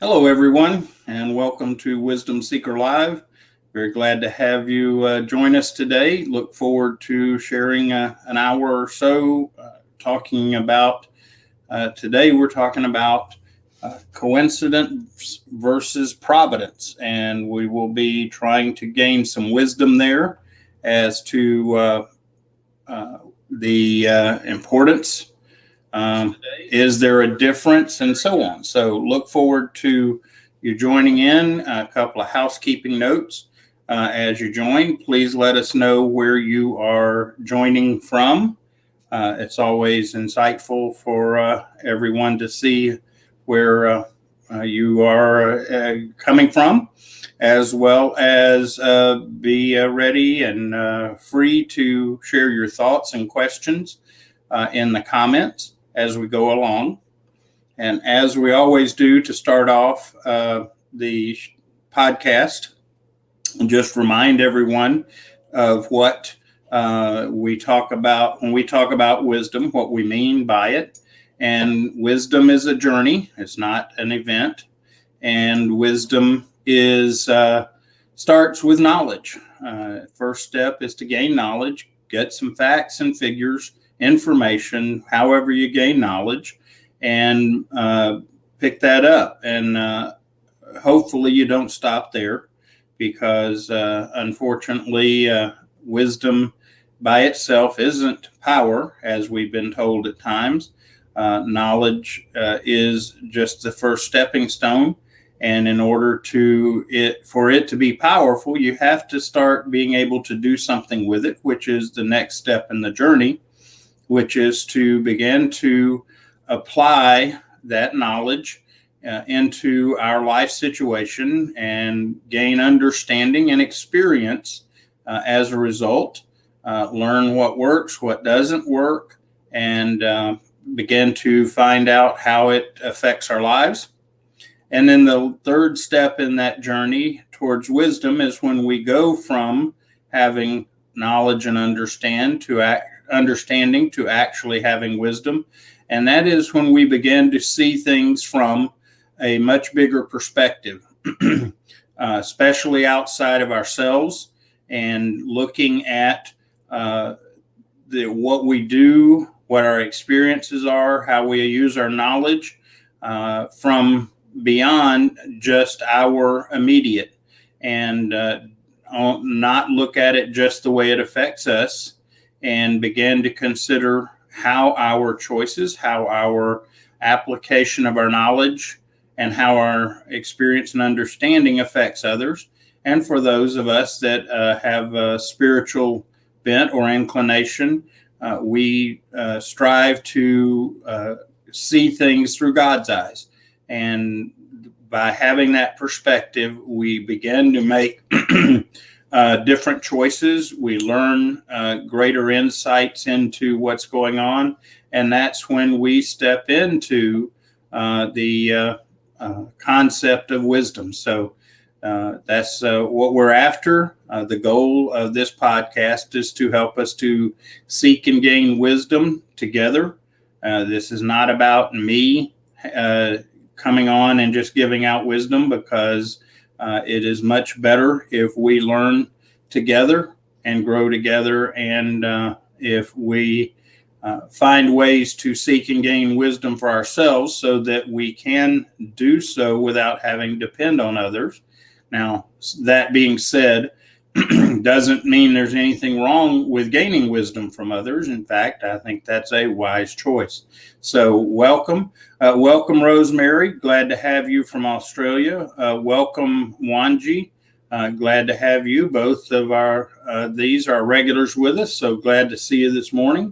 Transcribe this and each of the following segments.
Hello, everyone, and welcome to Wisdom Seeker Live. Very glad to have you join us today. Look forward to sharing an hour or so talking about. Today, we're talking about coincidence versus providence, and we will be trying to gain some wisdom there as to the importance. Is there a difference, and so on. So look forward to you joining in. A couple of housekeeping notes as you join. Please let us know where you are joining from. It's always insightful for everyone to see where you are coming from, as well as be ready and free to share your thoughts and questions in the comments as we go along. And as we always do to start off the podcast, just remind everyone of what we talk about when we talk about wisdom, what we mean by it. And wisdom is a journey, it's not an event. And wisdom is starts with knowledge. First step is to gain knowledge, get some facts and figures, information, however you gain knowledge, and pick that up. And hopefully you don't stop there, because unfortunately, wisdom by itself isn't power, as we've been told at times. Knowledge is just the first stepping stone. And in order for it to be powerful, you have to start being able to do something with it, which is the next step in the journey, which is to begin to apply that knowledge into our life situation and gain understanding and experience as a result. Learn what works, what doesn't work, and begin to find out how it affects our lives. And then the third step in that journey towards wisdom is when we go from having knowledge and understanding to actually having wisdom. And that is when we begin to see things from a much bigger perspective, especially outside of ourselves, and looking at what we do, what our experiences are, how we use our knowledge from beyond just our immediate, and not look at it just the way it affects us, and begin to consider how our choices, how our application of our knowledge, and how our experience and understanding affects others. And for those of us that have a spiritual bent or inclination, we strive to see things through God's eyes. And by having that perspective, we begin to make different choices. We learn greater insights into what's going on. And that's when we step into the concept of wisdom. So that's what we're after. The goal of this podcast is to help us to seek and gain wisdom together. This is not about me coming on and just giving out wisdom, because it is much better if we learn together and grow together. And if we find ways to seek and gain wisdom for ourselves, so that we can do so without having to depend on others. Now, that being said, doesn't mean there's anything wrong with gaining wisdom from others. In fact, I think that's a wise choice. So welcome. Welcome, Rosemary. Glad to have you from Australia. Welcome, Wanji. Glad to have you. Both of these are regulars with us. So glad to see you this morning,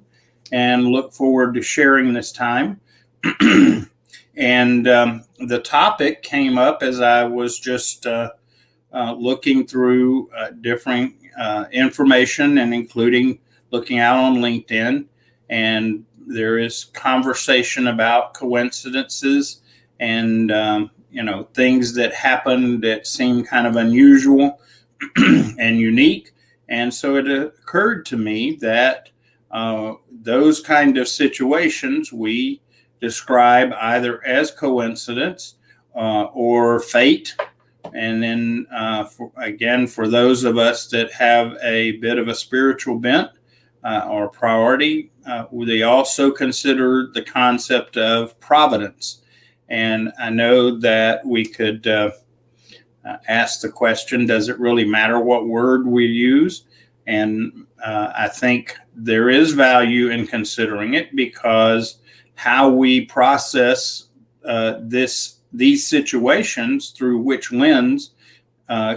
and look forward to sharing this time. And the topic came up as I was just looking through different information, and including looking out on LinkedIn. And there is conversation about coincidences and things that happen that seem kind of unusual and unique. And so it occurred to me that those kind of situations we describe either as coincidence or fate. And then for those of us that have a bit of a spiritual bent or priority, they also consider the concept of providence. And I know that we could ask the question, does it really matter what word we use? And I think there is value in considering it, because how we process these situations through which lens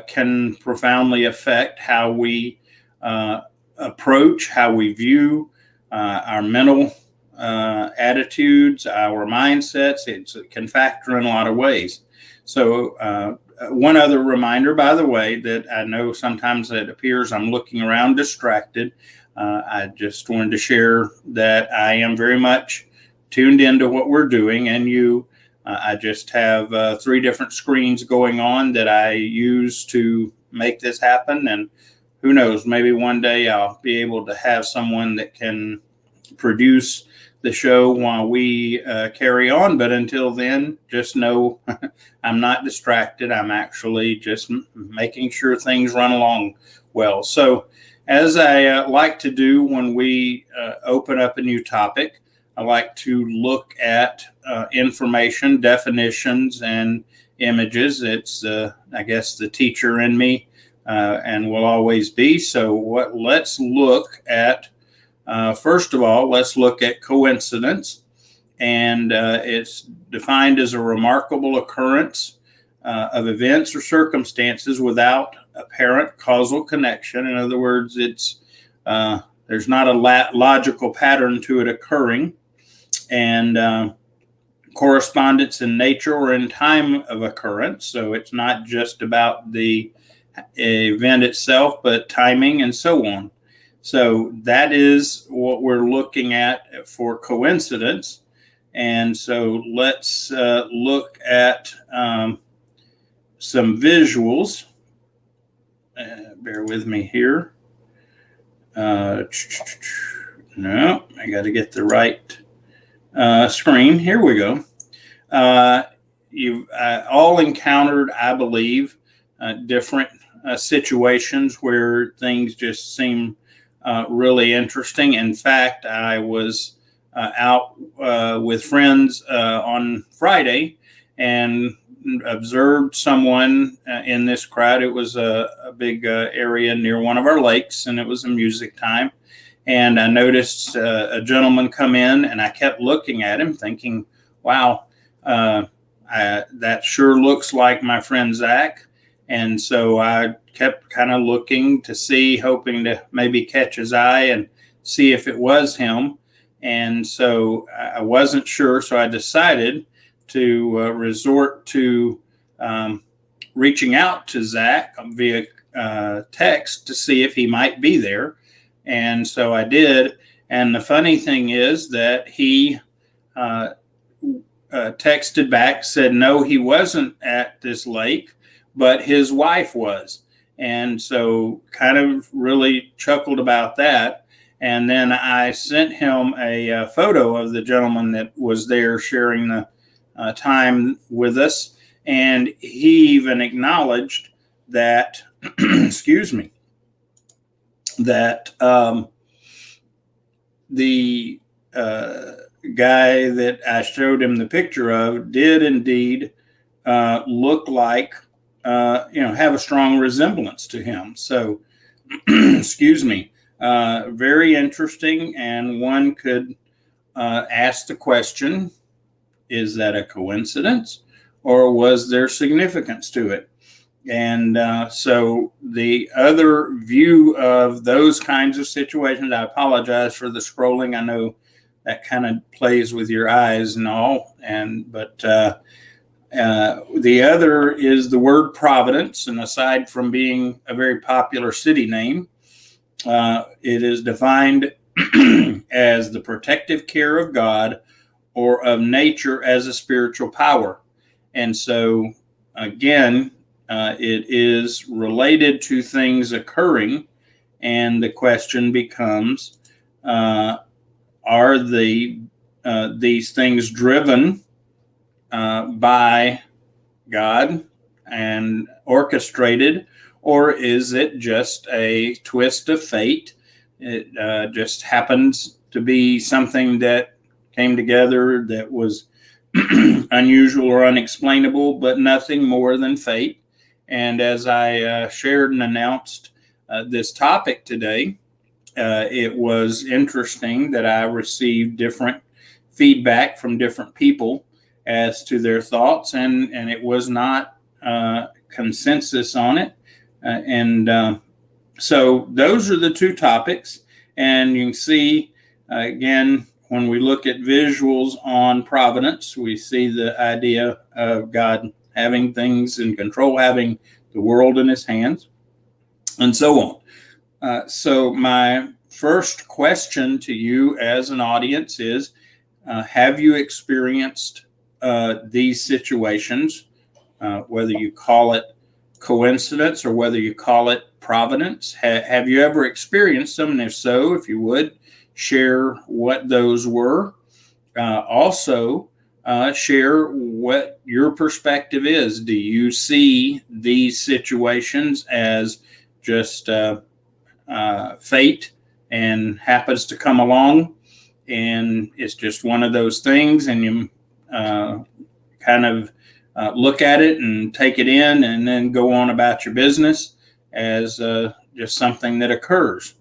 can profoundly affect how we approach, how we view our mental attitudes, our mindsets. It can factor in a lot of ways. So one other reminder, by the way, that I know sometimes it appears I'm looking around distracted. I just wanted to share that I am very much tuned into what we're doing, and I just have 3 different screens going on that I use to make this happen. And who knows, maybe one day I'll be able to have someone that can produce the show while we carry on. But until then, just know I'm not distracted. I'm actually just making sure things run along well. So as I like to do when we open up a new topic, I like to look at information, definitions, and images. It's, I guess, the teacher in me and will always be. So let's look at, first of all, let's look at coincidence. And it's defined as a remarkable occurrence of events or circumstances without apparent causal connection. In other words, there's not a logical pattern to it occurring. And correspondence in nature or in time of occurrence. So it's not just about the event itself, but timing and so on. So that is what we're looking at for coincidence. And so let's look at some visuals. Bear with me here. No, I got to get the right screen. Here we go. You've all encountered, I believe, different situations where things just seem really interesting. In fact, I was out with friends on Friday and observed someone in this crowd. It was a big area near one of our lakes, and it was a music time. And I noticed a gentleman come in, and I kept looking at him thinking, wow, that sure looks like my friend Zach. And so I kept kind of looking to see, hoping to maybe catch his eye and see if it was him. And so I wasn't sure. So I decided to resort to reaching out to Zach via text to see if he might be there. And so I did. And the funny thing is that he texted back, said, no, he wasn't at this lake, but his wife was. And so kind of really chuckled about that. And then I sent him a photo of the gentleman that was there sharing the time with us. And he even acknowledged that, excuse me, that the guy that I showed him the picture of did indeed look like, have a strong resemblance to him. So, excuse me, very interesting. And one could ask the question, is that a coincidence, or was there significance to it? And so the other view of those kinds of situations, I apologize for the scrolling. I know that kind of plays with your eyes and all. But the other is the word Providence. And aside from being a very popular city name, it is defined as the protective care of God or of nature as a spiritual power. And so, again, it is related to things occurring, and the question becomes, are these things driven by God and orchestrated, or is it just a twist of fate? It just happens to be something that came together that was unusual or unexplainable, but nothing more than fate. And as I shared and announced this topic today, it was interesting that I received different feedback from different people as to their thoughts, and it was not consensus on it. So those are the two topics. And you can see, again, when we look at visuals on providence, we see the idea of God having things in control, having the world in his hands, and so on. So my first question to you as an audience is, have you experienced these situations, whether you call it coincidence or whether you call it providence? Have you ever experienced them? And if so, if you would, share what those were. Also, share what your perspective is. Do you see these situations as just fate and happens to come along, and it's just one of those things, and you kind of look at it and take it in and then go on about your business as just something that occurs?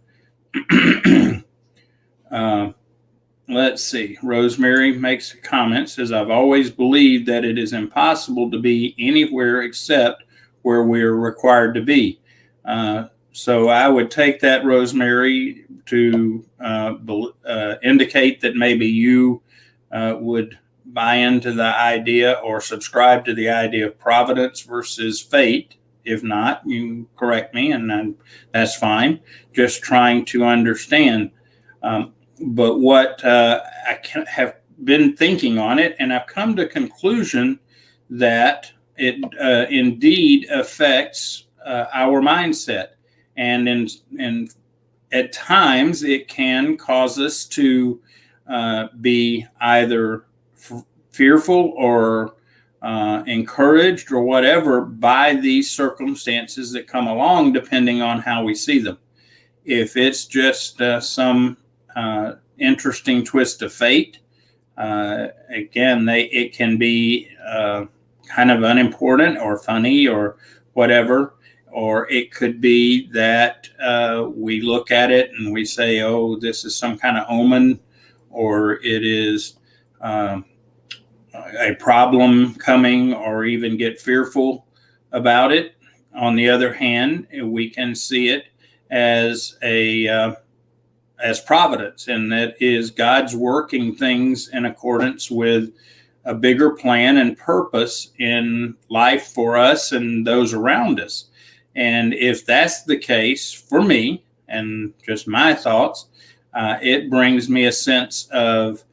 Let's see. Rosemary makes a comment, says, I've always believed that it is impossible to be anywhere except where we're required to be. So I would take that, Rosemary, to indicate that maybe you would buy into the idea or subscribe to the idea of providence versus fate. If not, you correct me, and that's fine. Just trying to understand. But what I have been thinking on it, and I've come to conclusion that it indeed affects our mindset. And at times it can cause us to be either fearful or encouraged or whatever by these circumstances that come along, depending on how we see them. If it's just some interesting twist of fate, again, it can be kind of unimportant or funny or whatever. Or it could be that we look at it and we say, oh, this is some kind of omen, or it is a problem coming, or even get fearful about it. On the other hand, we can see it as as providence, and that is God's working things in accordance with a bigger plan and purpose in life for us and those around us. And if that's the case for me, and just my thoughts, it brings me a sense of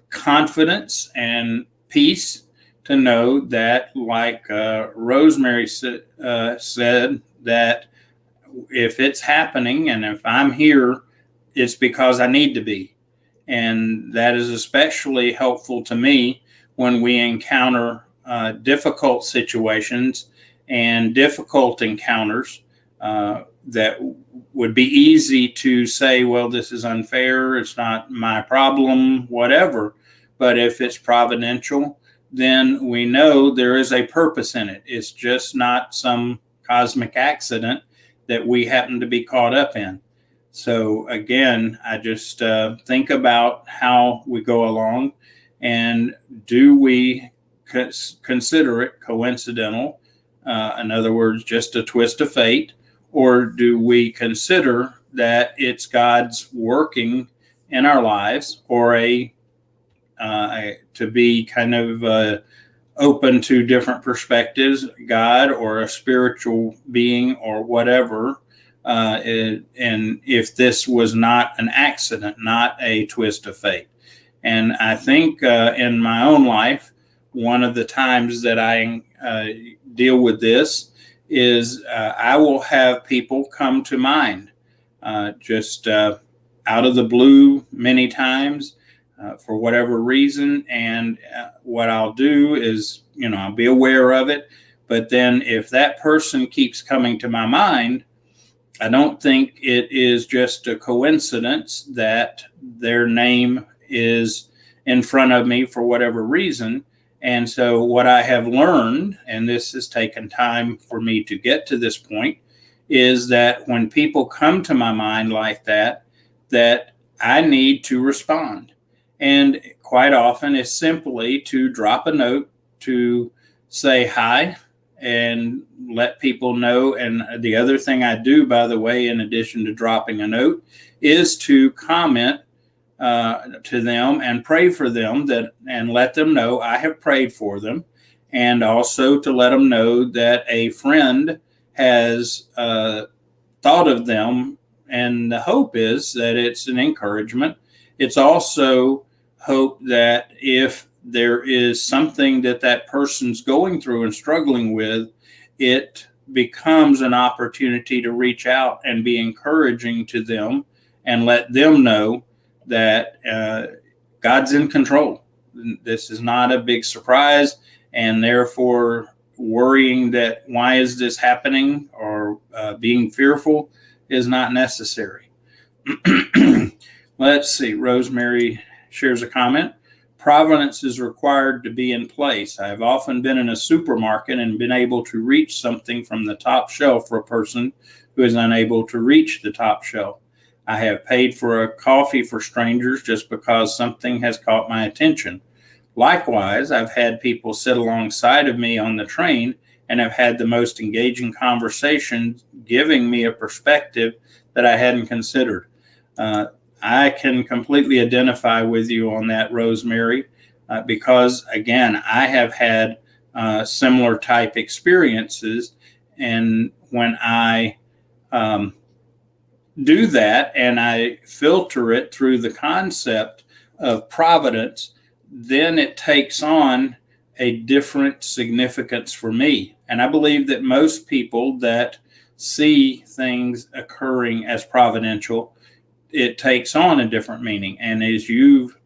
confidence and peace to know that, like Rosemary said, that if it's happening and if I'm here, it's because I need to be. And that is especially helpful to me when we encounter difficult situations and difficult encounters that would be easy to say, well, this is unfair, it's not my problem, whatever. But if it's providential, then we know there is a purpose in it. It's just not some cosmic accident that we happen to be caught up in. So again, I just think about how we go along, and do we consider it coincidental? In other words, just a twist of fate, or do we consider that it's God's working in our lives, or to be kind of open to different perspectives, God or a spiritual being or whatever. And if this was not an accident, not a twist of fate. And I think in my own life, one of the times that I deal with this is I will have people come to mind just out of the blue many times for whatever reason. And what I'll do is, I'll be aware of it. But then if that person keeps coming to my mind, I don't think it is just a coincidence that their name is in front of me for whatever reason. And so what I have learned, and this has taken time for me to get to this point, is that when people come to my mind like that, that I need to respond. And quite often it's simply to drop a note to say hi and let people know. And the other thing I do, by the way, in addition to dropping a note, is to comment to them and pray for them, and let them know I have prayed for them, and also to let them know that a friend has thought of them. And the hope is that it's an encouragement. It's also hope that if there is something that that person's going through and struggling with, it becomes an opportunity to reach out and be encouraging to them and let them know that God's in control. This is not a big surprise, and therefore worrying that why is this happening, or being fearful, is not necessary. Let's see. Rosemary shares a comment. Providence is required to be in place. I have often been in a supermarket and been able to reach something from the top shelf for a person who is unable to reach the top shelf. I have paid for a coffee for strangers just because something has caught my attention. Likewise, I've had people sit alongside of me on the train and have had the most engaging conversations, giving me a perspective that I hadn't considered. I can completely identify with you on that, Rosemary, because, again, I have had similar type experiences. And when I do that and I filter it through the concept of providence, then it takes on a different significance for me. And I believe that most people that see things occurring as providential, it takes on a different meaning. And as you've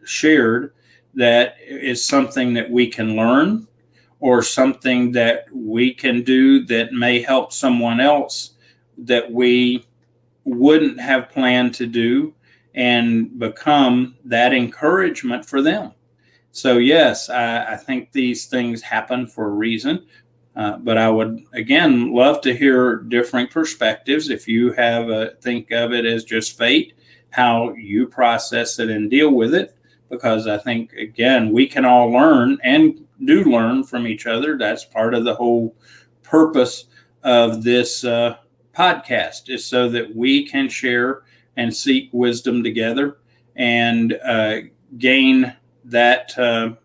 shared, that is something that we can learn, or something that we can do that may help someone else that we wouldn't have planned to do, and become that encouragement for them. So yes, I think these things happen for a reason. But I would, again, love to hear different perspectives. If you have think of it as just fate, how you process it and deal with it, because I think, again, we can all learn and do learn from each other. That's part of the whole purpose of this podcast, is so that we can share and seek wisdom together, and gain that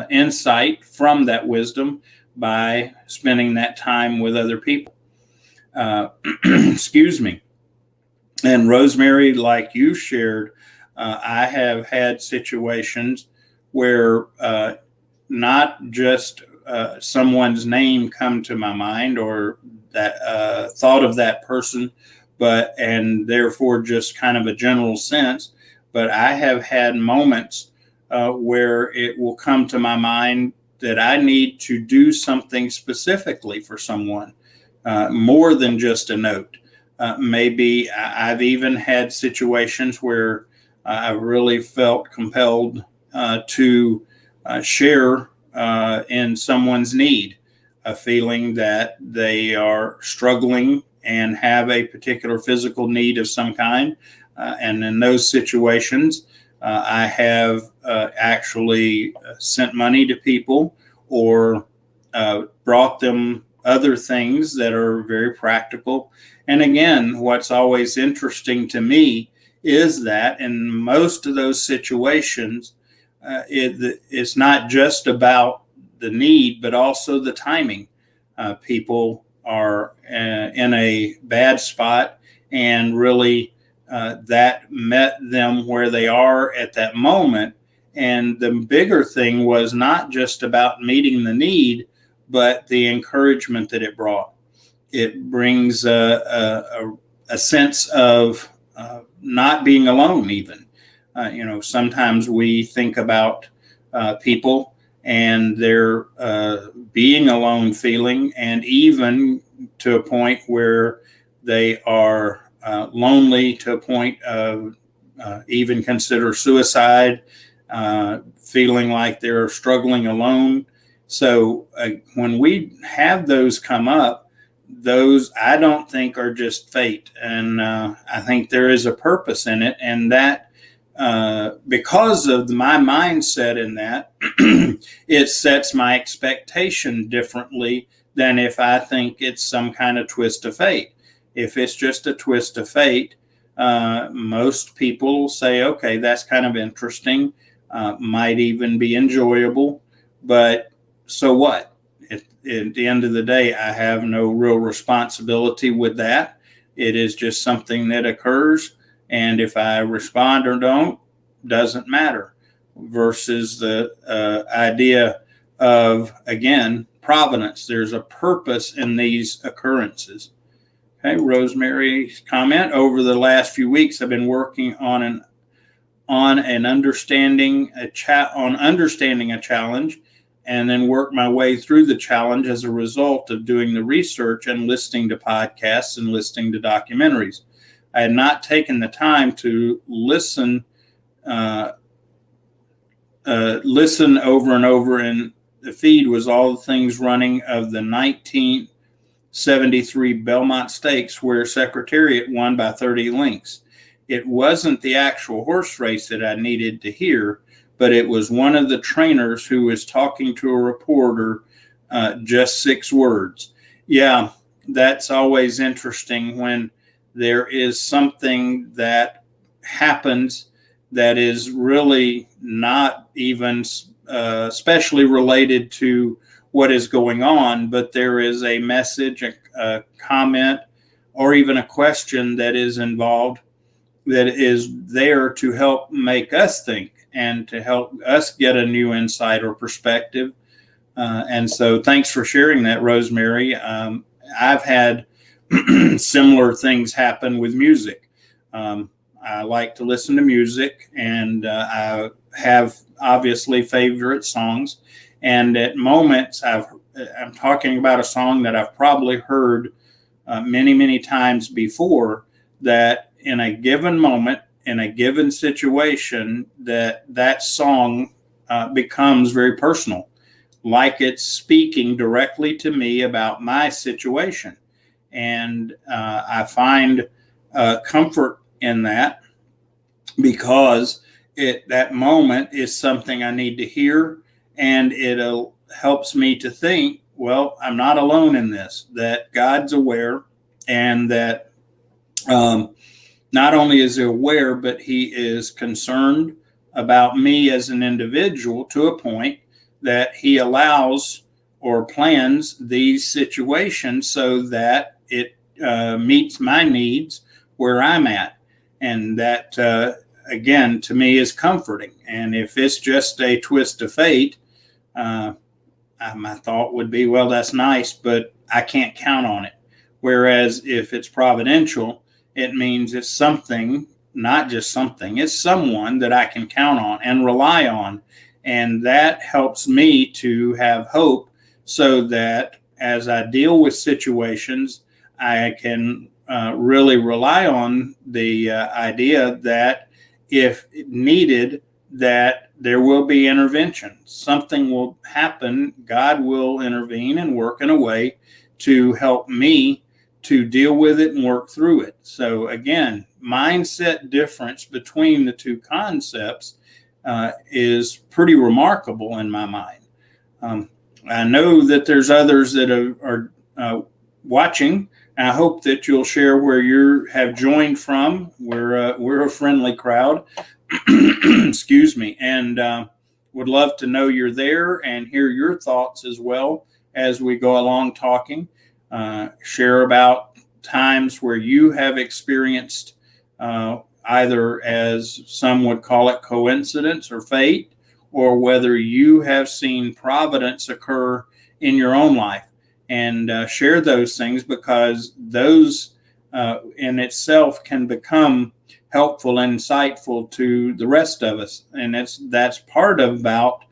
insight from that wisdom by spending that time with other people. Excuse me. And Rosemary, like you shared, I have had situations where not just someone's name come to my mind, or that thought of that person, and therefore just kind of a general sense, but I have had moments where it will come to my mind that I need to do something specifically for someone, more than just a note. Maybe I've even had situations where I really felt compelled to share in someone's need, a feeling that they are struggling and have a particular physical need of some kind. And in those situations, I have actually sent money to people, or brought them other things that are very practical. And again, what's always interesting to me is that in most of those situations, it's not just about the need, but also the timing. People are in a bad spot, and really that met them where they are at that moment. And the bigger thing was not just about meeting the need, but the encouragement that it brought. It brings a sense of not being alone, even. Sometimes we think about people and their being alone feeling, and even to a point where they are lonely to a point of even consider suicide, feeling like they're struggling alone. So when we have those come up, those I don't think are just fate. And I think there is a purpose in it. And that because of my mindset in that, it sets my expectation differently than if I think it's some kind of twist of fate. If it's just a twist of fate, most people will say, okay, that's kind of interesting, might even be enjoyable, but so what? At the end of the day, I have no real responsibility with that. It is just something that occurs. And if I respond or don't, doesn't matter. Versus the idea of, again, providence. There's a purpose in these occurrences. Okay, Rosemary's comment. Over the last few weeks, I've been working on understanding a challenge, and then work my way through the challenge as a result of doing the research and listening to podcasts and listening to documentaries. I had not taken the time to listen over and over, and the feed was all the things running of the 1973 Belmont Stakes, where Secretariat won by 30 lengths. It wasn't the actual horse race that I needed to hear, but it was one of the trainers who was talking to a reporter, just 6 words. Yeah, that's always interesting when there is something that happens that is really not even especially related to what is going on, but there is a message, a comment, or even a question that is involved that is there to help make us think and to help us get a new insight or perspective. And so thanks for sharing that, Rosemary. I've had similar things happen with music. I like to listen to music, and I have obviously favorite songs. And at moments, I'm talking about a song that I've probably heard many, many times before, that in a given moment, in a given situation, that song becomes very personal, like it's speaking directly to me about my situation. And I find comfort in that, because that moment is something I need to hear, and it helps me to think, well, I'm not alone in this, that God's aware, and that not only is he aware, but he is concerned about me as an individual to a point that he allows or plans these situations so that it meets my needs where I'm at. And that, again, to me is comforting. And if it's just a twist of fate, my thought would be, well, that's nice, but I can't count on it. Whereas if it's providential, it means it's something, not just something, it's someone that I can count on and rely on. And that helps me to have hope, so that as I deal with situations, I can really rely on the idea that if needed, that there will be intervention. Something will happen. God will intervene and work in a way to help me to deal with it and work through it. So again, mindset difference between the two concepts is pretty remarkable in my mind. I know that there's others that are watching. I hope that you'll share where you have joined from. We're a friendly crowd. Excuse me. And would love to know you're there and hear your thoughts as well as we go along talking. Share about times where you have experienced either, as some would call it, coincidence or fate, or whether you have seen providence occur in your own life. And share those things, because those in itself can become helpful and insightful to the rest of us. And that's part about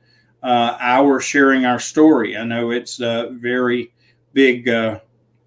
our sharing our story. I know it's a very big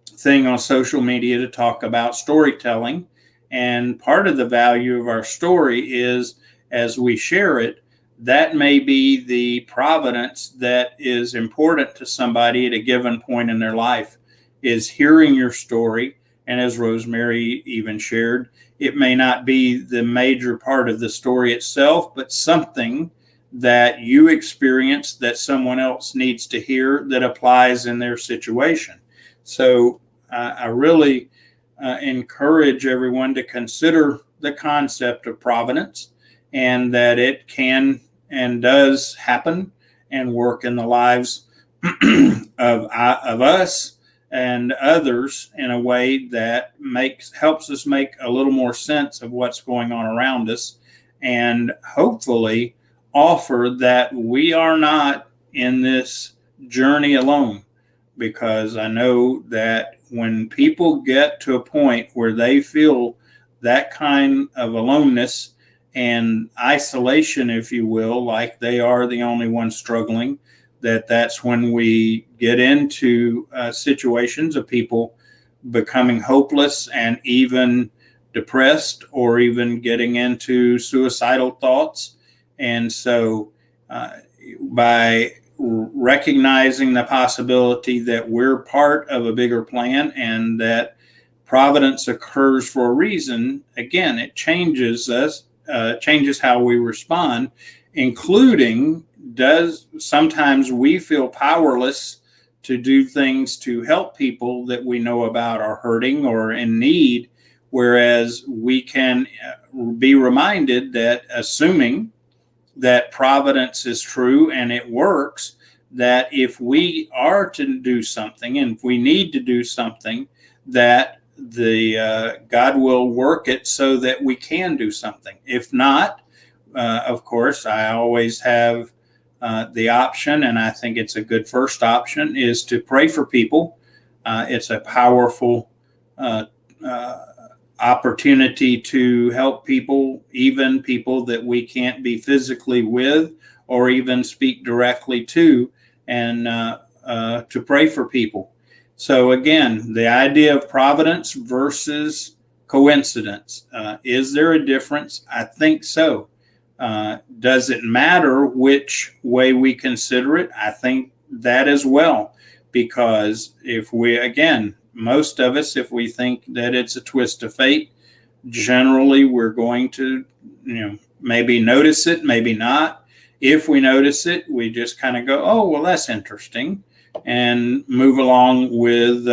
thing on social media to talk about storytelling. And part of the value of our story is as we share it, that may be the providence that is important to somebody at a given point in their life, is hearing your story. And as Rosemary even shared, it may not be the major part of the story itself, but something that you experience that someone else needs to hear that applies in their situation. So I really encourage everyone to consider the concept of providence, and that it can and does happen and work in the lives of us and others in a way that helps us make a little more sense of what's going on around us, and hopefully offer that we are not in this journey alone. Because I know that when people get to a point where they feel that kind of aloneness and isolation, if you will, like they are the only one struggling, that's when we get into situations of people becoming hopeless and even depressed, or even getting into suicidal thoughts. And so by recognizing the possibility that we're part of a bigger plan and that providence occurs for a reason, again, it changes us, changes how we respond, including does sometimes we feel powerless to do things to help people that we know about are hurting or in need, whereas we can be reminded that, assuming that providence is true and it works, that if we are to do something and if we need to do something, that the God will work it so that we can do something. If not, of course, I always have the option, and I think it's a good first option, is to pray for people. It's a powerful opportunity to help people, even people that we can't be physically with or even speak directly to, and to pray for people. So again, the idea of providence versus coincidence. Is there a difference? I think so. Does it matter which way we consider it? I think that as well, because if we, again, most of us, if we think that it's a twist of fate, generally we're going to, maybe notice it, maybe not. If we notice it, we just kind of go, oh, well, that's interesting, and move along with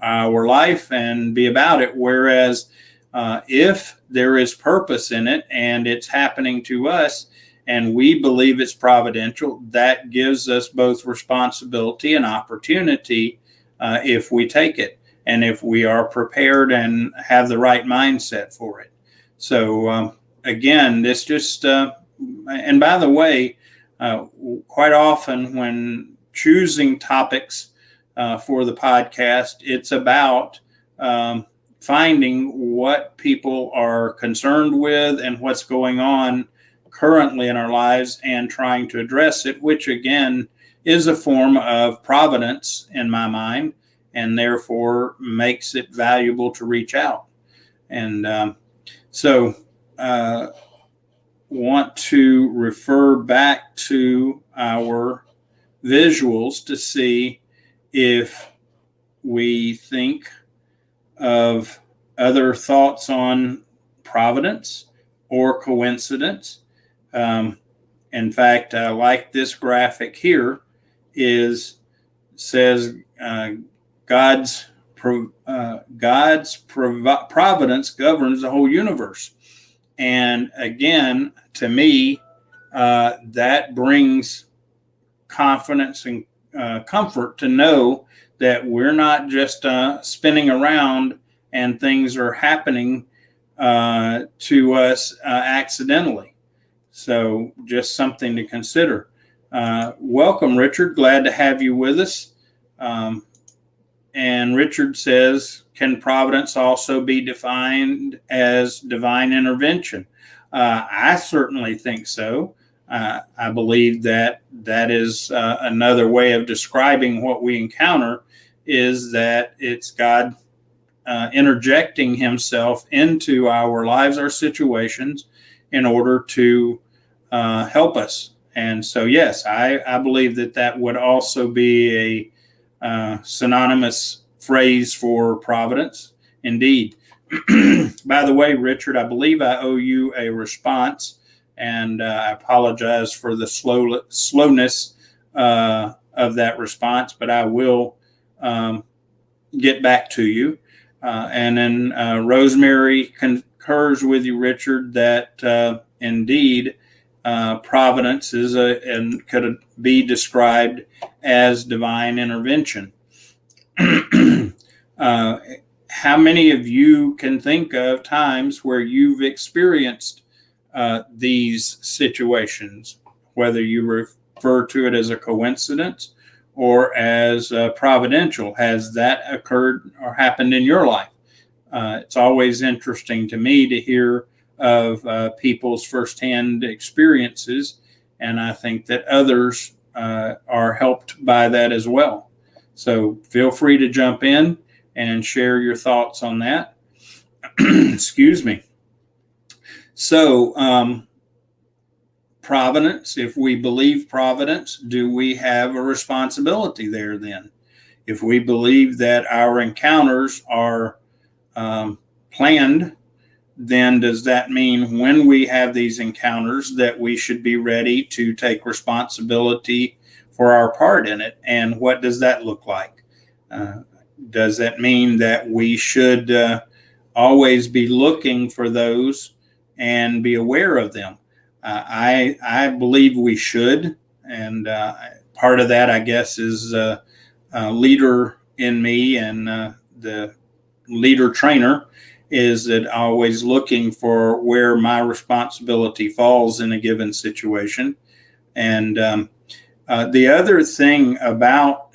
our life and be about it. Whereas if there is purpose in it and it's happening to us and we believe it's providential, that gives us both responsibility and opportunity if we take it, and if we are prepared and have the right mindset for it. So again, this just, and by the way, quite often when choosing topics for the podcast, it's about finding what people are concerned with and what's going on currently in our lives and trying to address it, which again is a form of providence in my mind, and therefore makes it valuable to reach out. And so want to refer back to our visuals to see if we think of other thoughts on providence or coincidence. In fact, I like this graphic here. Says God's providence governs the whole universe. And again, to me, that brings confidence and comfort to know that we're not just spinning around and things are happening to us accidentally. So just something to consider. Welcome, Richard. Glad to have you with us. And Richard says, can providence also be defined as divine intervention? I certainly think so. I believe that is another way of describing what we encounter, is that it's God interjecting himself into our lives, our situations, in order to help us. And so, yes, I believe that would also be a synonymous phrase for providence. Indeed. By the way, Richard, I believe I owe you a response, and I apologize for the slowness of that response, but I will get back to you. And then Rosemary concurs with you, Richard, that indeed providence is and could be described as divine intervention. How many of you can think of times where you've experienced these situations, whether you refer to it as a coincidence or as providential? Has that occurred or happened in your life? It's always interesting to me to hear of people's firsthand experiences, and I think that others are helped by that as well. So feel free to jump in and share your thoughts on that. Excuse me. So, providence, if we believe providence, do we have a responsibility there then? If we believe that our encounters are planned, then does that mean when we have these encounters that we should be ready to take responsibility for our part in it? And what does that look like? Does that mean that we should always be looking for those and be aware of them? I believe we should. And part of that, I guess, is leader in me, and the leader trainer is that always looking for where my responsibility falls in a given situation. And the other thing about,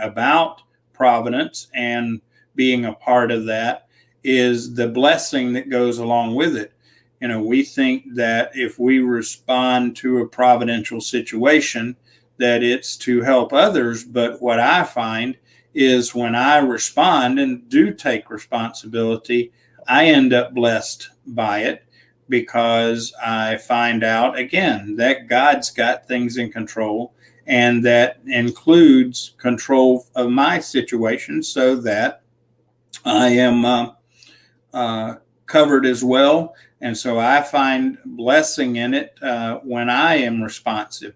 about providence and being a part of that is the blessing that goes along with it. We think that if we respond to a providential situation, that it's to help others. But what I find is when I respond and do take responsibility, I end up blessed by it, because I find out again that God's got things in control, and that includes control of my situation, so that I am covered as well. And so I find blessing in it when I am responsive.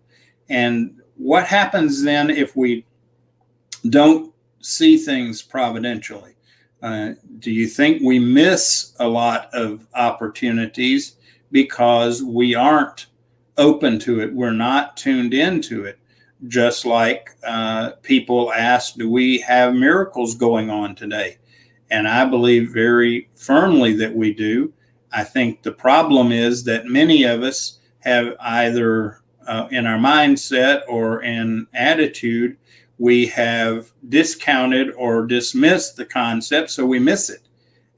And what happens then if we don't see things providentially? Do you think we miss a lot of opportunities because we aren't open to it? We're not tuned into it. Just like people ask, do we have miracles going on today? And I believe very firmly that we do. I think the problem is that many of us have either in our mindset or in attitude, we have discounted or dismissed the concept, so we miss it.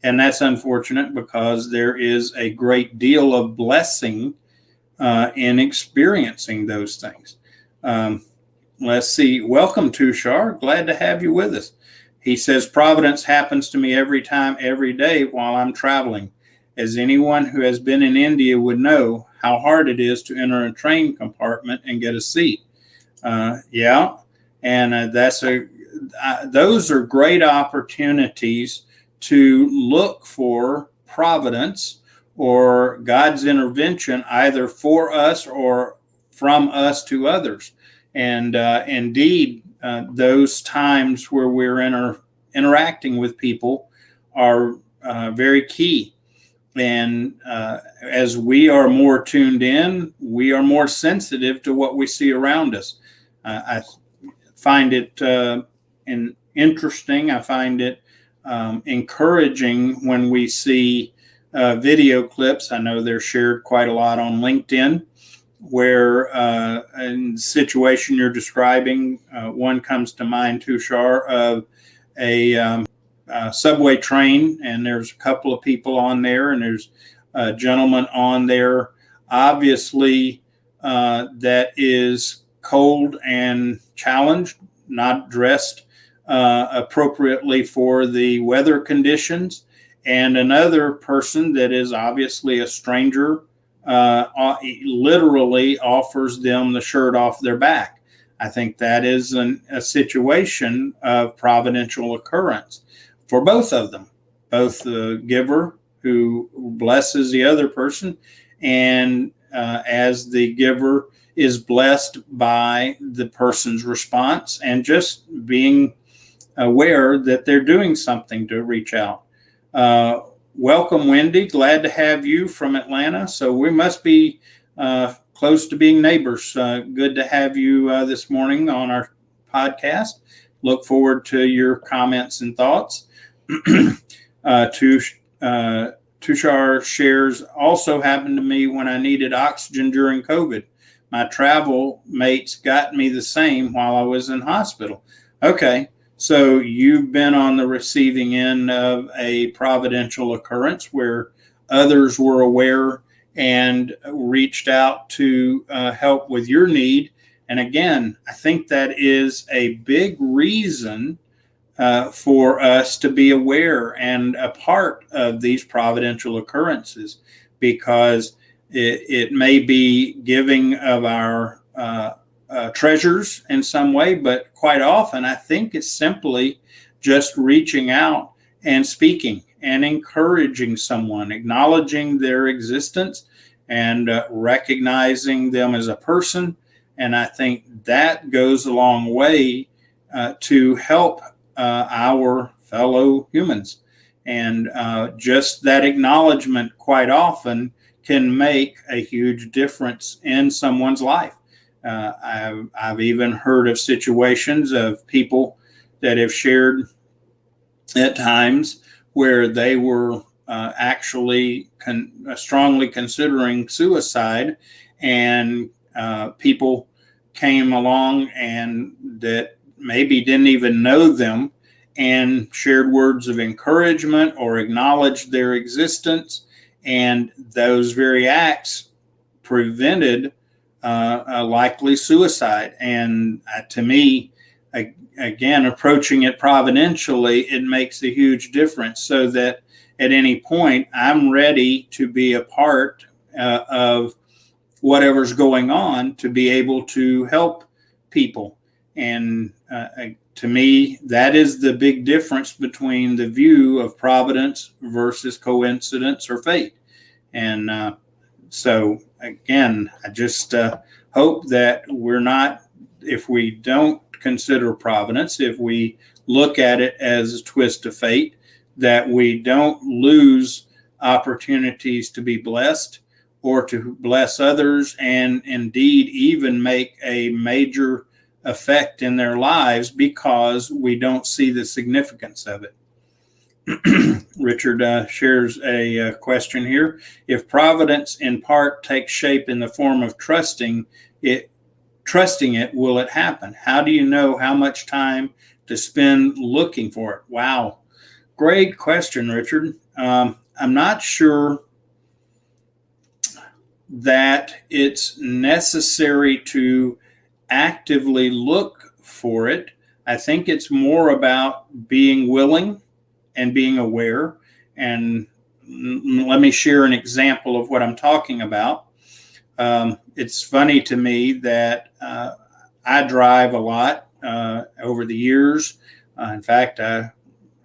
And that's unfortunate, because there is a great deal of blessing in experiencing those things. Let's see. Welcome, Tushar. Glad to have you with us. He says, providence happens to me every time, every day while I'm traveling. As anyone who has been in India would know how hard it is to enter a train compartment and get a seat. Yeah. And those are great opportunities to look for providence or God's intervention, either for us or from us to others. And indeed, those times where we're interacting with people are very key. And as we are more tuned in, we are more sensitive to what we see around us. I find it interesting. I find it encouraging when we see video clips. I know they're shared quite a lot on LinkedIn, where in the situation you're describing, one comes to mind, Tushar, of a subway train, and there's a couple of people on there, and there's a gentleman on there obviously that is cold and challenged, not dressed appropriately for the weather conditions, and another person that is obviously a stranger literally offers them the shirt off their back. I think that is a situation of providential occurrence for both of them, both the giver who blesses the other person, and as the giver is blessed by the person's response and just being aware that they're doing something to reach out. Welcome, Wendy. Glad to have you from Atlanta. So we must be close to being neighbors. Good to have you this morning on our podcast. Look forward to your comments and thoughts. Tushar shares, also happened to me when I needed oxygen during COVID. My travel mates got me the same while I was in hospital. Okay, so you've been on the receiving end of a providential occurrence where others were aware and reached out to help with your need. And again, I think that is a big reason for us to be aware and a part of these providential occurrences, because it may be giving of our treasures in some way, but quite often I think it's simply just reaching out and speaking and encouraging someone, acknowledging their existence and recognizing them as a person. And I think that goes a long way to help our fellow humans. And just that acknowledgement quite often can make a huge difference in someone's life. I've even heard of situations of people that have shared at times where they were actually strongly considering suicide, and people came along and that maybe didn't even know them and shared words of encouragement or acknowledged their existence. And those very acts prevented a likely suicide. And to me, again, approaching it providentially, it makes a huge difference, so that at any point I'm ready to be a part of whatever's going on to be able to help people. And to me, that is the big difference between the view of providence versus coincidence or fate. And so, again, I just hope that we're not, if we don't consider providence, if we look at it as a twist of fate, that we don't lose opportunities to be blessed or to bless others, and indeed even make a major effect in their lives because we don't see the significance of it. Richard shares a question here. If providence in part takes shape in the form of trusting it, will it happen? How do you know how much time to spend looking for it? Wow. Great question, Richard. I'm not sure that it's necessary to actively look for it. I think it's more about being willing and being aware. And let me share an example of what I'm talking about. It's funny to me that I drive a lot over the years. In fact, in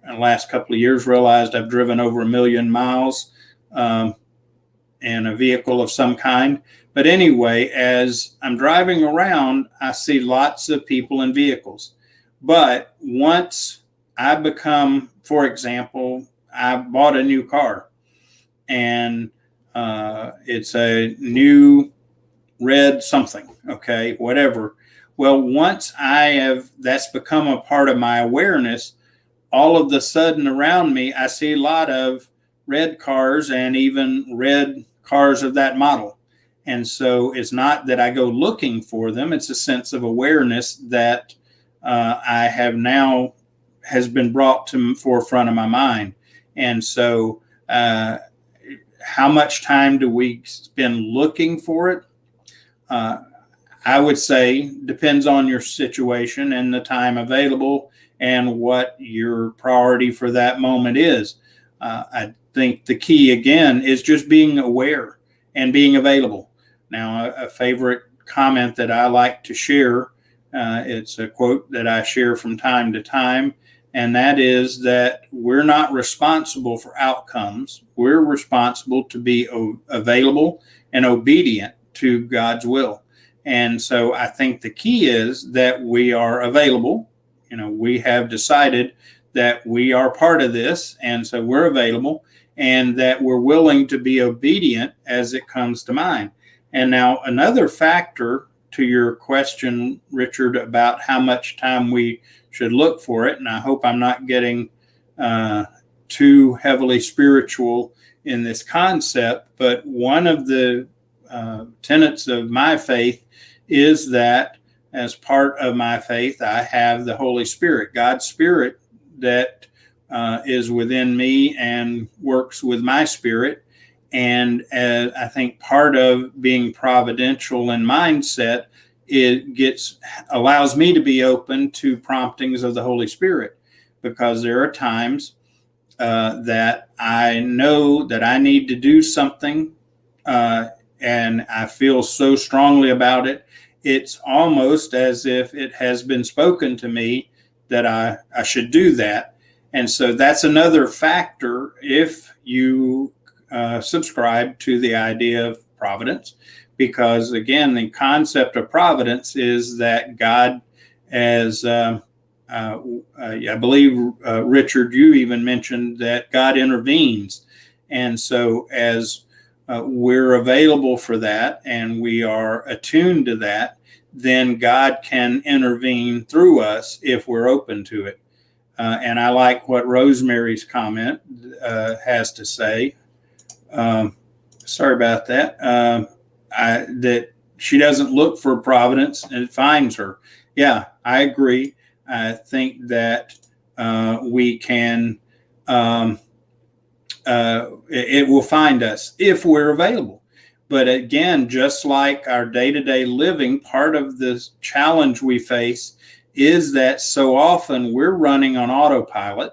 the last couple of years realized I've driven over 1 million miles in a vehicle of some kind. But anyway, as I'm driving around, I see lots of people in vehicles. But once I become, for example, I bought a new car, and it's a new red something, okay, whatever. Well, once that's become a part of my awareness, all of the sudden around me, I see a lot of red cars and even red cars of that model. And so it's not that I go looking for them. It's a sense of awareness that I have now has been brought to the forefront of my mind. And so how much time do we spend looking for it? I would say depends on your situation and the time available and what your priority for that moment is. I think the key again is just being aware and being available. Now, a favorite comment that I like to share, it's a quote that I share from time to time, and that is that we're not responsible for outcomes. We're responsible to be available and obedient to God's will. And so I think the key is that we are available. We have decided that we are part of this, and so we're available, and that we're willing to be obedient as it comes to mind. And now another factor to your question, Richard, about how much time we should look for it, and I hope I'm not getting too heavily spiritual in this concept, but one of the tenets of my faith is that as part of my faith, I have the Holy Spirit, God's Spirit that is within me and works with my spirit. And as I think part of being providential in mindset, it allows me to be open to promptings of the Holy Spirit, because there are times that I know that I need to do something, and I feel so strongly about it. It's almost as if it has been spoken to me that I should do that. And so that's another factor if you subscribe to the idea of providence, because again, the concept of providence is that God, as I believe, Richard, you even mentioned that God intervenes. And so as we're available for that and we are attuned to that, then God can intervene through us if we're open to it. And I like what Rosemary's comment has to say. Sorry about that. That she doesn't look for providence and it finds her. Yeah, I agree. I think that we can, it will find us if we're available. But again, just like our day-to-day living, part of the challenge we face is that so often we're running on autopilot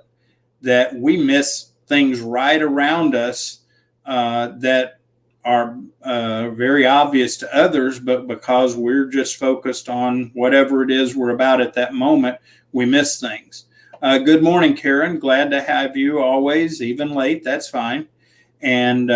that we miss things right around us that are very obvious to others, but because we're just focused on whatever it is we're about at that moment, we miss things. Good morning, Karen. Glad to have you always, even late. That's fine. And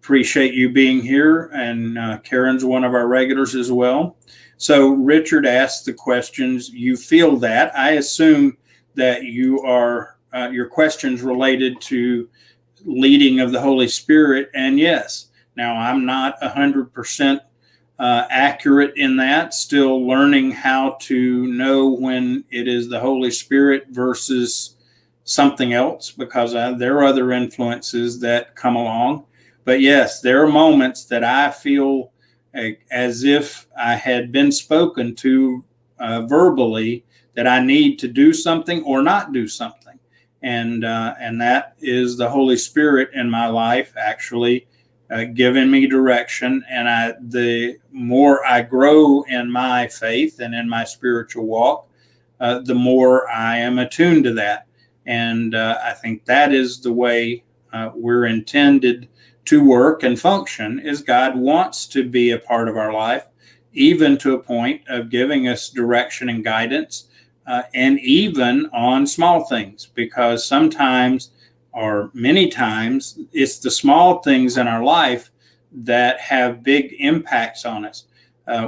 appreciate you being here. And Karen's one of our regulars as well. So Richard asked the questions. You feel that. I assume that you are, your questions related to leading of the Holy Spirit. And yes, now I'm not 100% accurate in that, still learning how to know when it is the Holy Spirit versus something else, because there are other influences that come along. But yes, there are moments that I feel as if I had been spoken to verbally that I need to do something or not do something. And that is the Holy Spirit in my life actually giving me direction. And the more I grow in my faith and in my spiritual walk, the more I am attuned to that. And I think that is the way we're intended to work and function, is God wants to be a part of our life, even to a point of giving us direction and guidance, and even on small things, because sometimes or many times it's the small things in our life that have big impacts on us.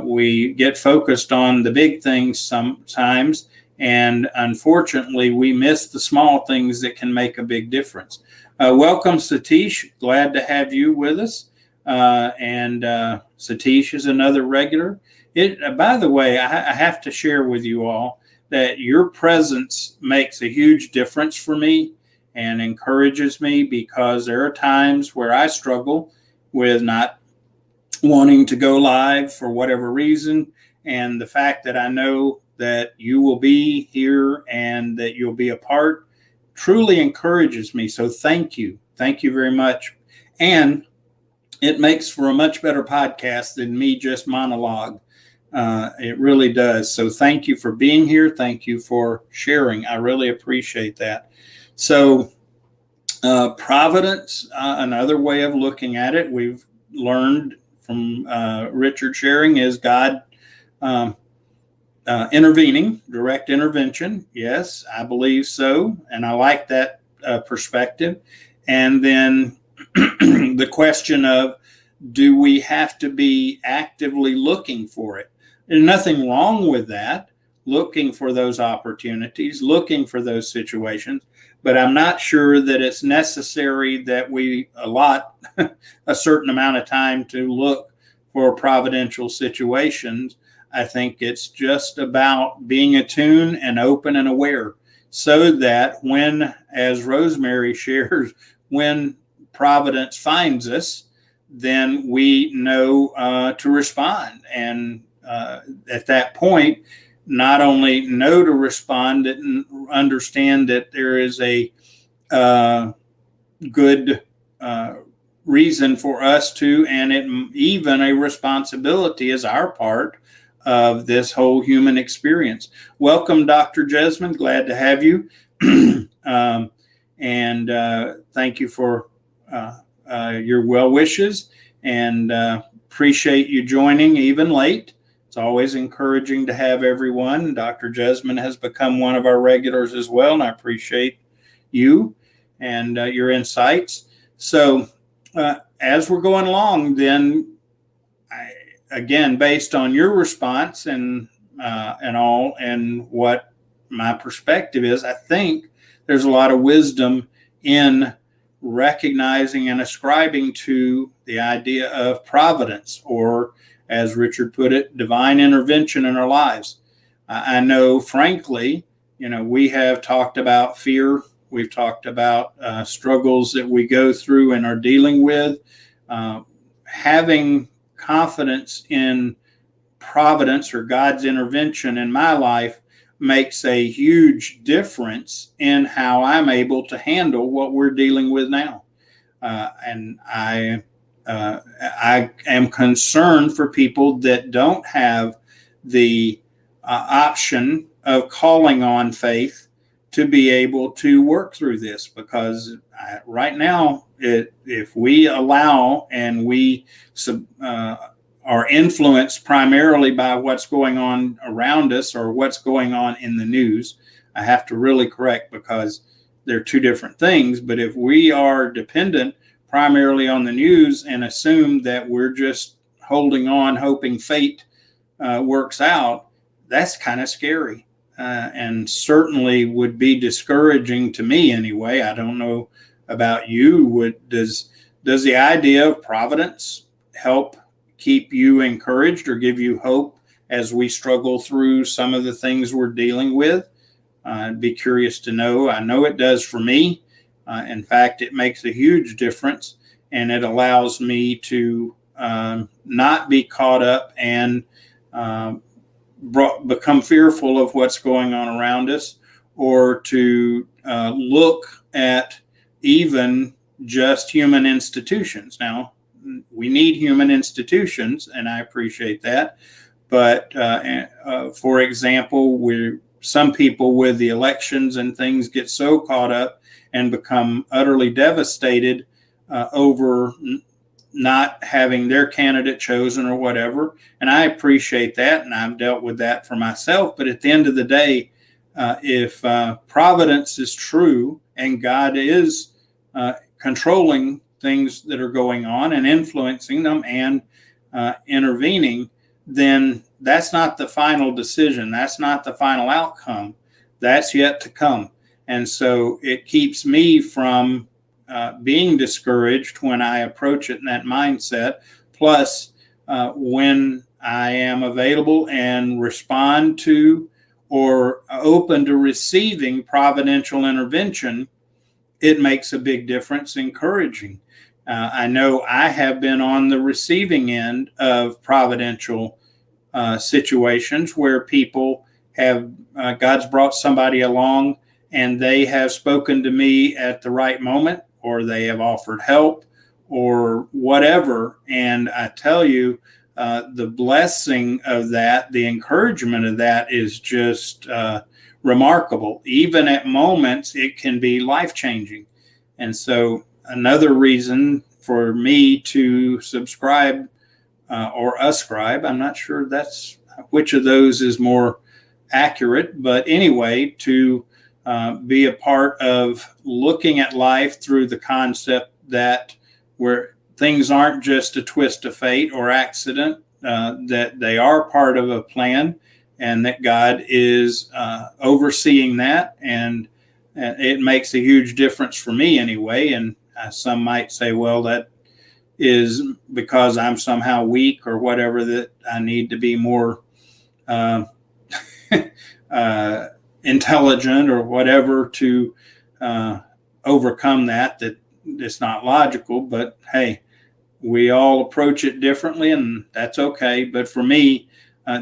We get focused on the big things sometimes, and unfortunately we miss the small things that can make a big difference. Welcome, Satish. Glad to have you with us. And Satish is another regular. By the way, I have to share with you all that your presence makes a huge difference for me and encourages me, because there are times where I struggle with not wanting to go live for whatever reason. And the fact that I know that you will be here and that you'll be a part truly encourages me. So thank you. thank you very much. And it makes for a much better podcast than me just monologue. It really does. So thank you for being here. Thank you for sharing. I really appreciate that. So providence, another way of looking at it, we've learned from Richard sharing, is God um, intervening, direct intervention. Yes, I believe so. And I like that perspective. And then the question of, do we have to be actively looking for it? There's nothing wrong with that, looking for those opportunities, looking for those situations. But I'm not sure that it's necessary that we allot a certain amount of time to look for providential situations. I think it's just about being attuned and open and aware, so that when, as Rosemary shares, when providence finds us, then we know to respond. And at that point, not only know to respond and understand that there is a good reason for us to, and it even a responsibility as our part of this whole human experience. Welcome, Dr. Jesmond. Glad to have you. And thank you for your well wishes, and appreciate you joining even late. It's always encouraging to have everyone. Dr. Jesmond has become one of our regulars as well, and I appreciate you and your insights. So as we're going along, then again, based on your response and all, and what my perspective is, I think there's a lot of wisdom in recognizing and ascribing to the idea of providence, or as Richard put it, divine intervention in our lives. I know, frankly, we have talked about fear. We've talked about struggles that we go through and are dealing with. Having confidence in providence or God's intervention in my life makes a huge difference in how I'm able to handle what we're dealing with now. And I am concerned for people that don't have the option of calling on faith to be able to work through this, because right now, if we allow and we are influenced primarily by what's going on around us or what's going on in the news, I have to really correct, because they're two different things. But if we are dependent primarily on the news and assume that we're just holding on, hoping fate works out, that's kind of scary, and certainly would be discouraging to me anyway. I don't know about you. Does the idea of providence help keep you encouraged or give you hope as we struggle through some of the things we're dealing with? I'd be curious to know. I know it does for me. In fact, it makes a huge difference, and it allows me to not be caught up and become fearful of what's going on around us, or to look at even just human institutions. Now, we need human institutions, and I appreciate that. But for example, some people with the elections and things get so caught up and become utterly devastated over not having their candidate chosen or whatever. And I appreciate that, and I've dealt with that for myself. But at the end of the day, if providence is true and God is controlling things that are going on and influencing them and intervening, then that's not the final decision. That's not the final outcome. That's yet to come. And so it keeps me from being discouraged when I approach it in that mindset. Plus, when I am available and respond to or open to receiving providential intervention, it makes a big difference, encouraging. I know I have been on the receiving end of providential situations where people have, God's brought somebody along and they have spoken to me at the right moment or they have offered help or whatever. And I tell you, the blessing of that, the encouragement of that is just remarkable. Even at moments, it can be life-changing. And so another reason for me to subscribe or ascribe, I'm not sure that's which of those is more accurate, but anyway, to be a part of looking at life through the concept that where things aren't just a twist of fate or accident, that they are part of a plan, and that God is overseeing that. And it makes a huge difference for me anyway. And some might say, well, that is because I'm somehow weak or whatever, that I need to be more intelligent or whatever to overcome that it's not logical. But hey, we all approach it differently, and that's okay. But for me,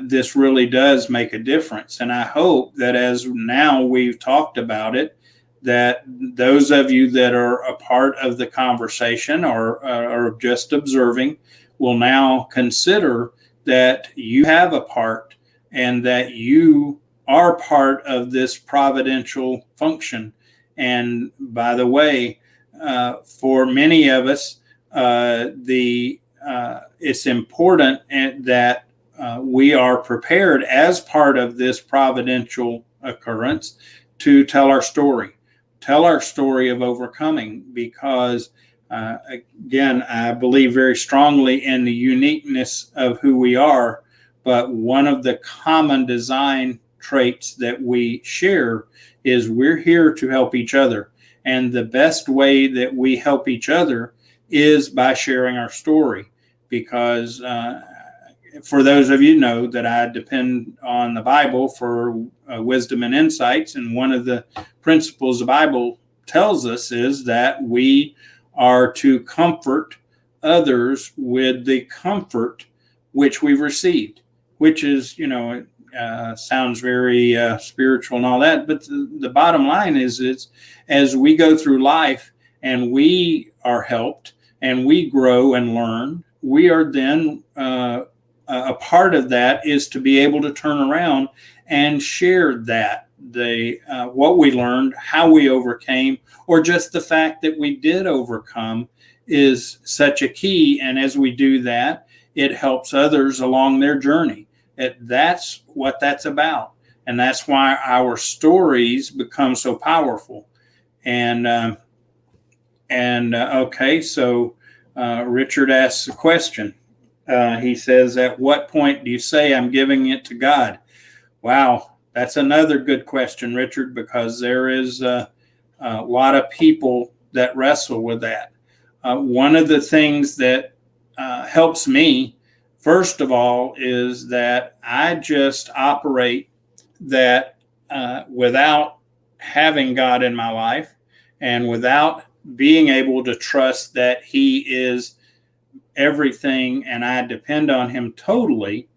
this really does make a difference. And I hope that as now we've talked about it, that those of you that are a part of the conversation or are just observing will now consider that you have a part and that you are part of this providential function. And by the way, for many of us, it's important that we are prepared as part of this providential occurrence to tell our story of overcoming, because again, I believe very strongly in the uniqueness of who we are. But one of the common design traits that we share is we're here to help each other. And the best way that we help each other is by sharing our story. Because for those of you know that I depend on the Bible for wisdom and insights. And one of the principles the Bible tells us is that we are to comfort others with the comfort which we've received, which is, sounds very spiritual and all that. But the bottom line is, it's as we go through life and we are helped and we grow and learn, we are then a part of that is to be able to turn around and share that, what we learned, how we overcame, or just the fact that we did overcome is such a key. And as we do that, it helps others along their journey. That's what that's about. And that's why our stories become so powerful. And okay, so Richard asks a question. He says, at what point do you say I'm giving it to God? Wow, that's another good question, Richard, because there is a lot of people that wrestle with that. One of the things that helps me, first of all, is that I just operate that without having God in my life and without being able to trust that He is everything and I depend on Him totally.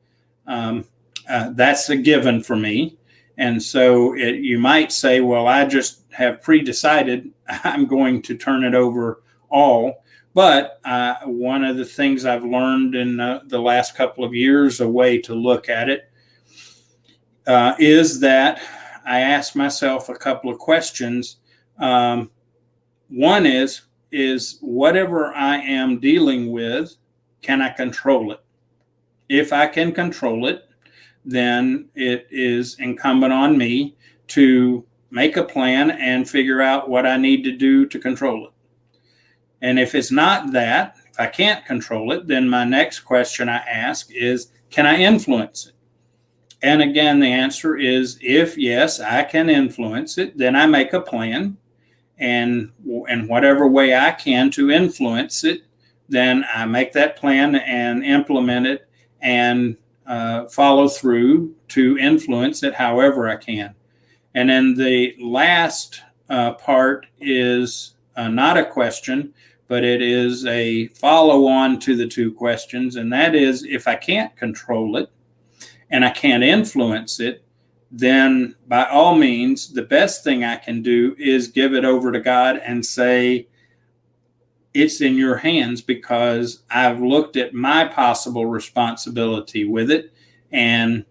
That's a given for me. And so you might say, well, I just have pre-decided I'm going to turn it over all. But one of the things I've learned in the last couple of years, a way to look at it, is that I ask myself a couple of questions. One is whatever I am dealing with, can I control it? If I can control it, then it is incumbent on me to make a plan and figure out what I need to do to control it. And if it's not that, if I can't control it, then my next question I ask is, can I influence it? And again, the answer is, if yes, I can influence it, then I make a plan. And in whatever way I can to influence it, then I make that plan and implement it and follow through to influence it however I can. And then the last part is not a question, but it is a follow-on to the two questions. And that is, if I can't control it and I can't influence it, then by all means, the best thing I can do is give it over to God and say, it's in your hands because I've looked at my possible responsibility with it, and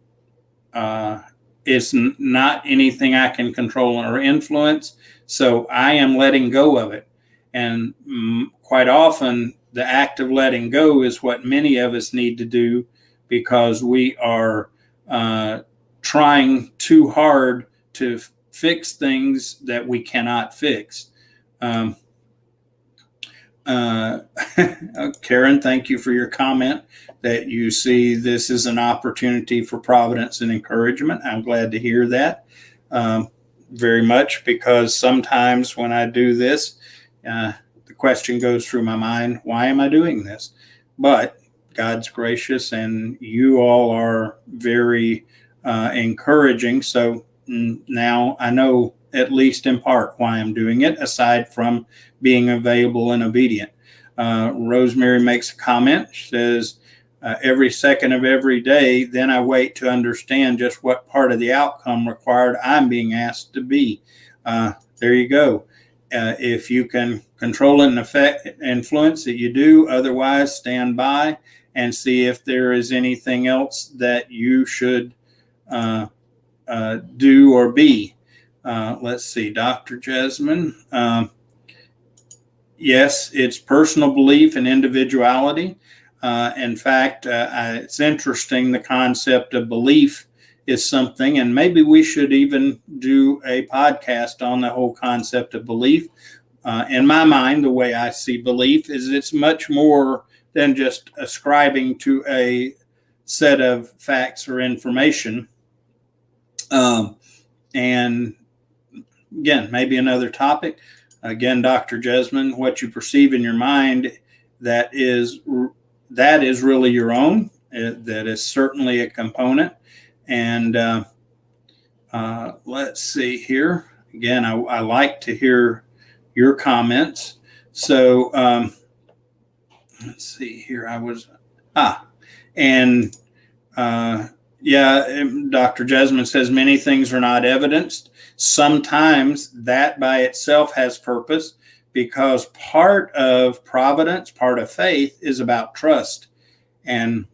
it's not anything I can control or influence. So I am letting go of it. And quite often, the act of letting go is what many of us need to do because we are trying too hard to fix things that we cannot fix. Karen, thank you for your comment that you see this is an opportunity for providence and encouragement. I'm glad to hear that very much, because sometimes when I do this, the question goes through my mind, why am I doing this? But God's gracious, and you all are very encouraging. So now I know, at least in part, why I'm doing it, aside from being available and obedient. Rosemary makes a comment. She says, every second of every day, then I wait to understand just what part of the outcome required I'm being asked to be. There you go. If you can control it and influence it, you do. Otherwise, stand by and see if there is anything else that you should do or be. Let's see, Dr. Jasmine. Yes, it's personal belief and individuality. In fact, it's interesting, the concept of belief is something, and maybe we should even do a podcast on the whole concept of belief. In my mind, the way I see belief is it's much more than just ascribing to a set of facts or information. And again, maybe another topic. Again, Dr. Jesmond, what you perceive in your mind, that is really your own. That is certainly a component. And let's see here. Again, I like to hear your comments. So let's see here. Dr. Jesmond says many things are not evidenced. Sometimes that by itself has purpose, because part of providence, part of faith, is about trust. And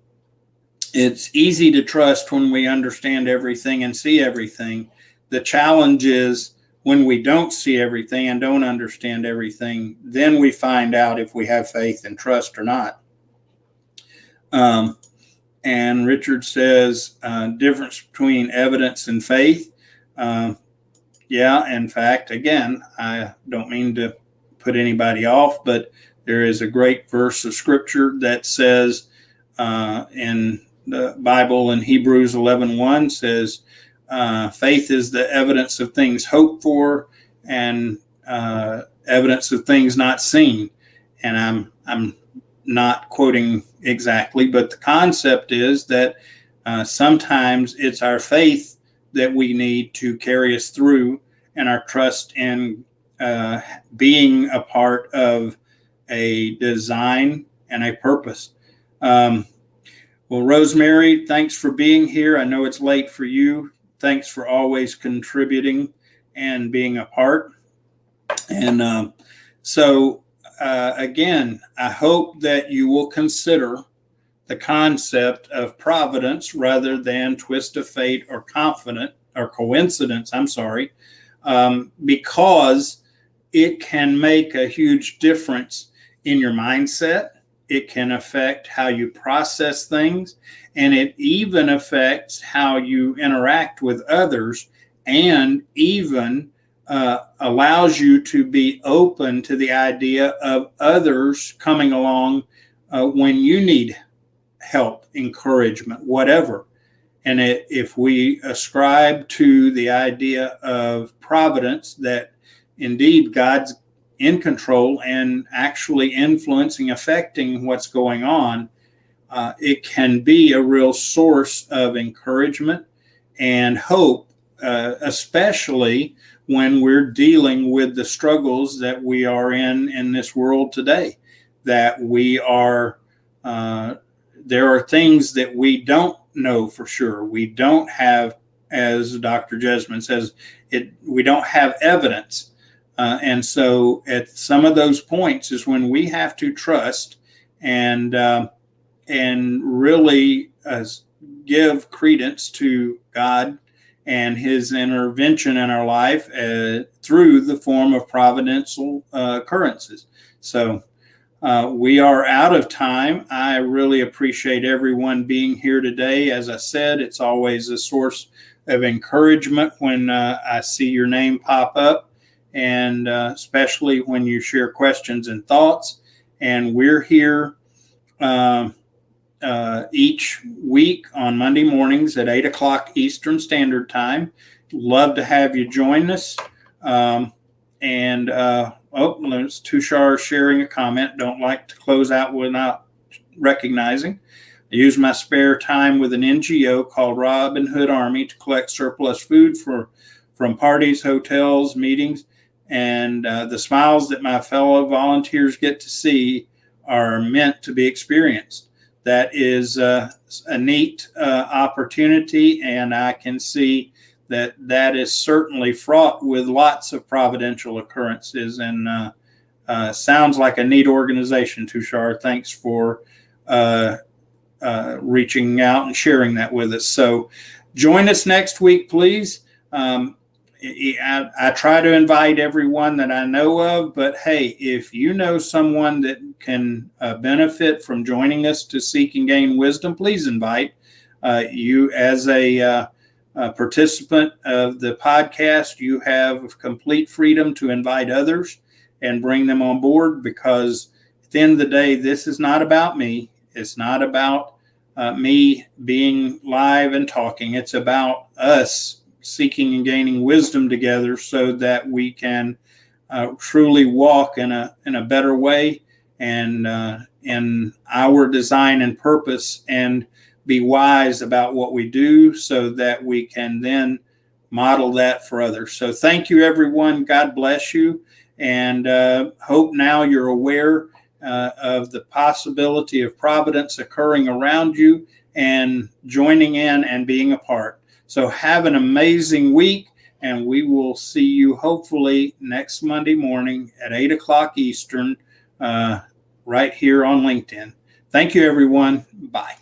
it's easy to trust when we understand everything and see everything. The challenge is when we don't see everything and don't understand everything, then we find out if we have faith and trust or not. And Richard says, difference between evidence and faith. In fact, again, I don't mean to put anybody off, but there is a great verse of scripture that says in the Bible, in Hebrews 11:1 says, faith is the evidence of things hoped for and evidence of things not seen. And I'm not quoting exactly, but the concept is that sometimes it's our faith that we need to carry us through, and our trust in being a part of a design and a purpose. Well, Rosemary, thanks for being here. I know it's late for you. Thanks for always contributing and being a part. And again, I hope that you will consider the concept of providence rather than twist of fate or coincidence, because it can make a huge difference in your mindset. It can affect how you process things, and it even affects how you interact with others, and even allows you to be open to the idea of others coming along when you need help, encouragement, whatever. And if we ascribe to the idea of providence, that indeed God's in control and actually influencing, affecting what's going on, it can be a real source of encouragement and hope, especially when we're dealing with the struggles that we are in this world today. That we are, there are things that we don't know for sure. We don't have, as Dr. Jesmond says, we don't have evidence. And so at some of those points is when we have to trust and really give credence to God and his intervention in our life through the form of providential occurrences. So we are out of time. I really appreciate everyone being here today. As I said, it's always a source of encouragement when I see your name pop up, and especially when you share questions and thoughts. And we're here each week on Monday mornings at 8 o'clock Eastern Standard Time. Love to have you join us. There's Tushar sharing a comment. Don't like to close out without recognizing. I use my spare time with an NGO called Robin Hood Army to collect surplus food from parties, hotels, meetings, and the smiles that my fellow volunteers get to see are meant to be experienced. That is a neat opportunity, and I can see that is certainly fraught with lots of providential occurrences, and sounds like a neat organization, Tushar. Thanks for reaching out and sharing that with us. So join us next week, please. I try to invite everyone that I know of, but hey, if you know someone that can benefit from joining us to seek and gain wisdom, please invite. You as a participant of the podcast, you have complete freedom to invite others and bring them on board, because at the end of the day, this is not about me. It's not about me being live and talking. It's about us seeking and gaining wisdom together so that we can truly walk in a better way and in our design and purpose, and be wise about what we do so that we can then model that for others. So thank you, everyone. God bless you, and hope now you're aware of the possibility of providence occurring around you and joining in and being a part. So have an amazing week, and we will see you hopefully next Monday morning at 8 o'clock Eastern, right here on LinkedIn. Thank you, everyone. Bye.